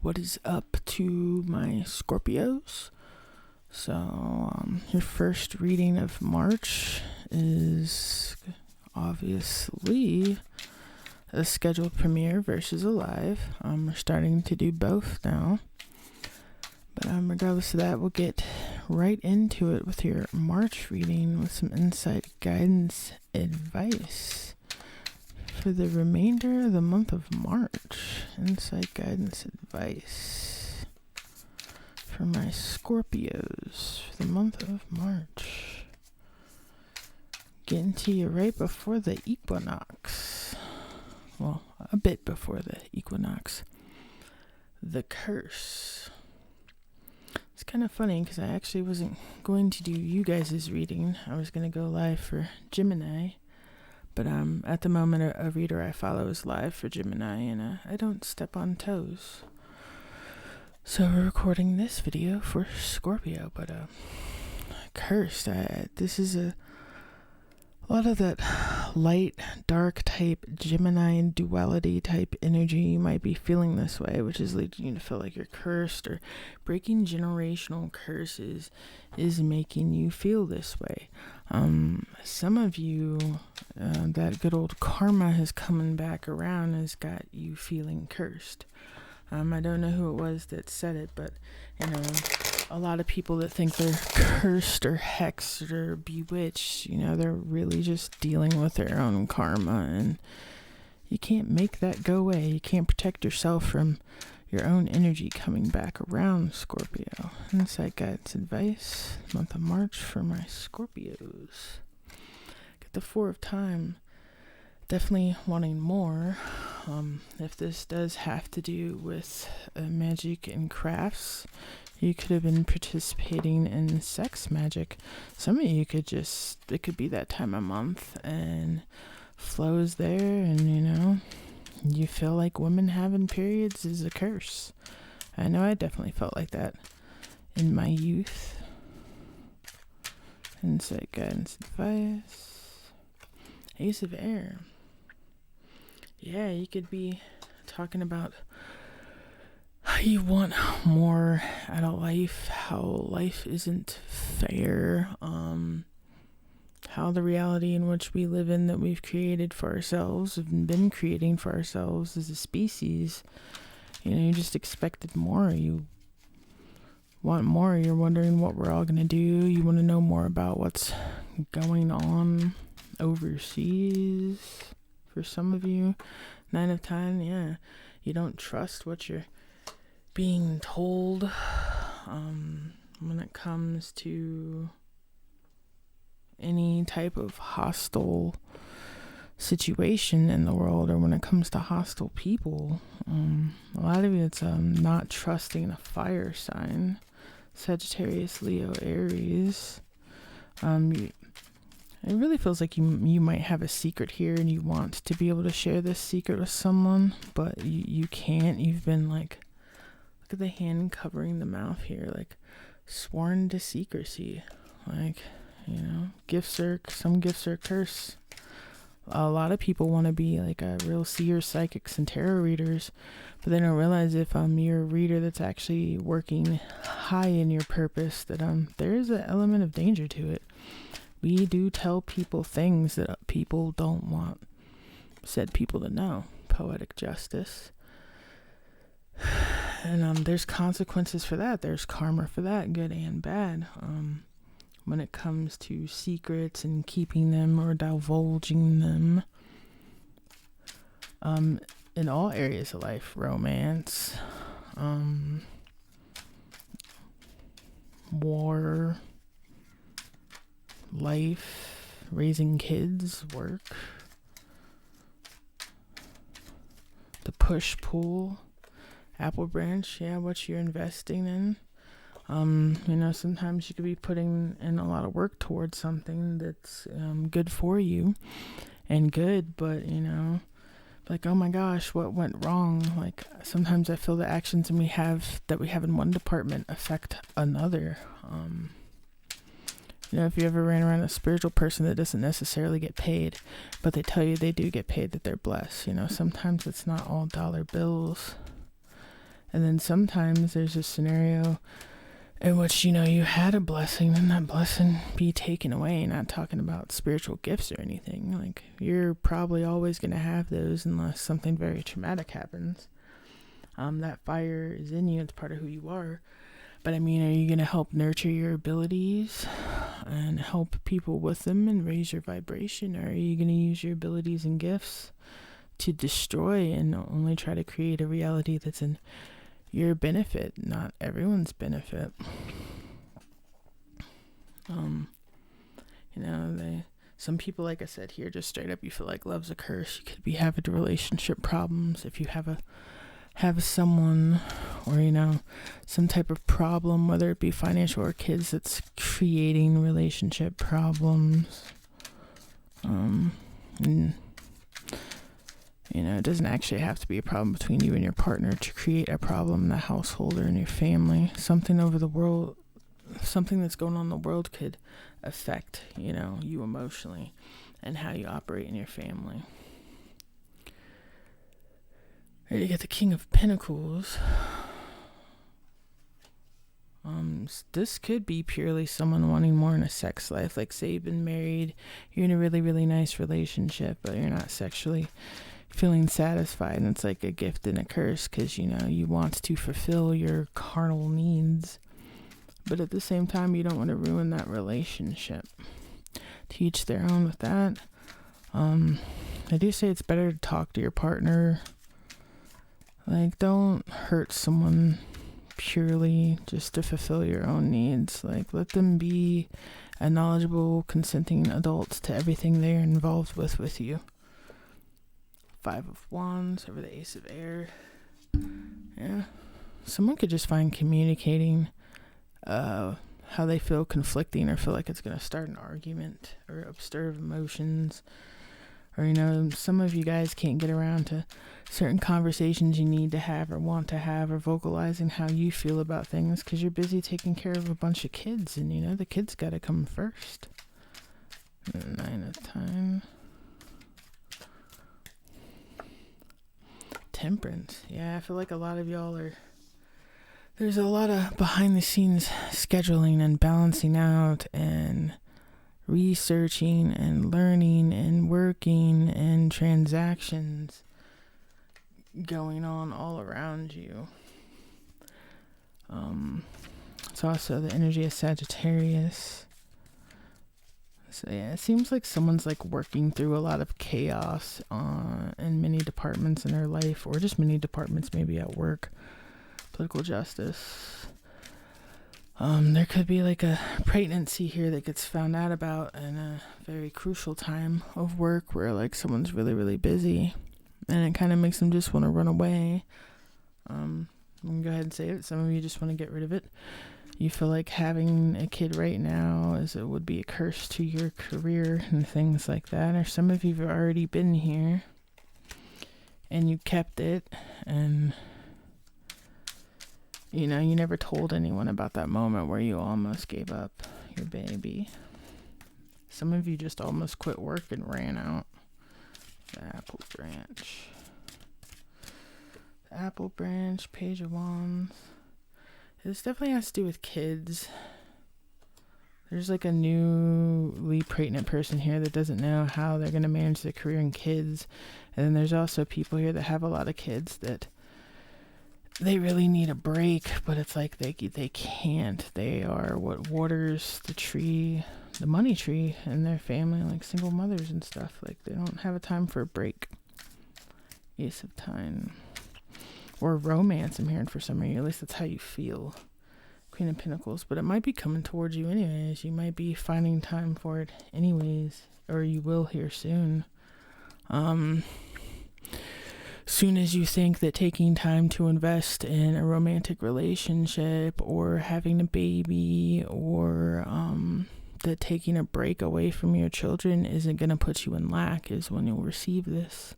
What is up to my Scorpios? So, your first reading of March is obviously a scheduled premiere versus Alive. We're starting to do both now. But regardless of that, we'll get right into it with your March reading with some insight, guidance, advice for the remainder of the month of March. Insight, guidance, advice for my Scorpios for the month of March. Getting to you right before the equinox. Well, a bit before the equinox. The curse. It's kind of funny because I actually wasn't going to do you guys' reading. I was going to go live for Gemini. But at the moment, a reader I follow is live for Gemini, and I don't step on toes. So we're recording this video for Scorpio, but cursed. This is a lot of that light, dark type Gemini and duality type energy. You might be feeling this way, which is leading you to feel like you're cursed, or breaking generational curses is making you feel this way. Some of you, that good old karma has coming back around, has got you feeling cursed. I don't know who it was that said it, but a lot of people that think they're cursed or hexed or bewitched, they're really just dealing with their own karma, and you can't make that go away. You can't protect yourself from your own energy coming back around, Scorpio. Insight, guidance, advice, month of March for my Scorpios. Get the Four of Time. Definitely wanting more. If this does have to do with magic and crafts, you could have been participating in sex magic. Some of you it could be that time of month and flow is there, and you feel like women having periods is a curse. I know I definitely felt like that in my youth. Insight, guidance, advice. Ace of Air. Yeah, you could be talking about how you want more out of life, how life isn't fair, how the reality in which we live in, that we've created for ourselves, have been creating for ourselves as a species, you just expected more, you want more, you're wondering what we're all going to do, you want to know more about what's going on overseas. For some of you, 9 of 10, yeah, you don't trust what you're being told when it comes to any type of hostile situation in the world, or when it comes to hostile people. A lot of it's not trusting a fire sign, Sagittarius, Leo, Aries. It really feels like you might have a secret here, and you want to be able to share this secret with someone, but you can't. You've been look at the hand covering the mouth here, sworn to secrecy. Some gifts are cursed. A lot of people want to be a real seer, psychics, and tarot readers, but they don't realize if you're a reader that's actually working high in your purpose, that there is an element of danger to it. We do tell people things that people don't want said people to know. Poetic justice. And there's consequences for that. There's karma for that, good and bad. When it comes to secrets and keeping them or divulging them. In all areas of life, romance, war, life, raising kids, work, the push-pull, apple branch, what you're investing in. Sometimes you could be putting in a lot of work towards something that's good for you and good, but oh my gosh, what went wrong? Sometimes I feel the actions we have in one department affect another. If you ever ran around a spiritual person that doesn't necessarily get paid, but they tell you they do get paid, that they're blessed. Sometimes it's not all dollar bills. And then sometimes there's a scenario in which, you had a blessing and that blessing be taken away. Not talking about spiritual gifts or anything. Like, you're probably always going to have those unless something very traumatic happens. That fire is in you. It's part of who you are. But are you going to help nurture your abilities and help people with them and raise your vibration? Or are you going to use your abilities and gifts to destroy and only try to create a reality that's in your benefit, not everyone's benefit? Some people, like I said here, just straight up, you feel like love's a curse. You could be having relationship problems if you have someone, or some type of problem, whether it be financial or kids, that's creating relationship problems. It doesn't actually have to be a problem between you and your partner to create a problem in the household or in your family. Something that's going on in the world could affect, you emotionally and how you operate in your family. You get the King of Pentacles. This could be purely someone wanting more in a sex life. Like, say you've been married, you're in a really, really nice relationship, but you're not sexually feeling satisfied. And it's like a gift and a curse because, you want to fulfill your carnal needs. But at the same time, you don't want to ruin that relationship. To each their own with that. I do say it's better to talk to your partner. Like, don't hurt someone purely just to fulfill your own needs. Like, let them be a knowledgeable, consenting adults to everything they're involved with you. 5 of Wands over the Ace of Air. Yeah. Someone could just find communicating how they feel conflicting, or feel like it's going to start an argument or stir emotions. Or, some of you guys can't get around to certain conversations you need to have or want to have, or vocalizing how you feel about things because you're busy taking care of a bunch of kids, and, the kids got to come first. 9 of Time. Temperance. Yeah, I feel like a lot of y'all there's a lot of behind the scenes scheduling and balancing out and researching and learning and working and transactions going on all around you. It's also the energy of Sagittarius. So yeah, it seems like someone's like working through a lot of chaos in many departments in their life, or just many departments, maybe at work. Political justice. There could be like a pregnancy here that gets found out about in a very crucial time of work where like someone's really, really busy and it kind of makes them just want to run away. I'm going to go ahead and say it. Some of you just want to get rid of it. You feel like having a kid right now would be a curse to your career and things like that. Or some of you have already been here and you kept it, and you never told anyone about that moment where you almost gave up your baby. Some of you just almost quit work and ran out. The Apple Branch. The Apple Branch, Page of Wands. This definitely has to do with kids. There's like a newly pregnant person here that doesn't know how they're going to manage their career and kids. And then there's also people here that have a lot of kids that they really need a break, but it's like they can't. They are what waters the tree, the money tree in their family, like single mothers and stuff. Like they don't have a time for a break. Ace of Time. Or romance, I'm hearing for some of you. At least that's how you feel. Queen of Pentacles. But it might be coming towards you anyways. You might be finding time for it anyways. Or you will here soon. Soon as you think that taking time to invest in a romantic relationship or having a baby or that taking a break away from your children isn't going to put you in lack is when you'll receive this.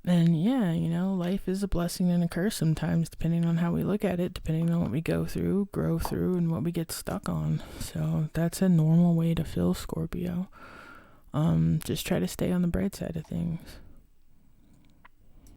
And yeah, life is a blessing and a curse sometimes, depending on how we look at it, depending on what we go through, grow through, and what we get stuck on. So that's a normal way to feel, Scorpio. Just try to stay on the bright side of things.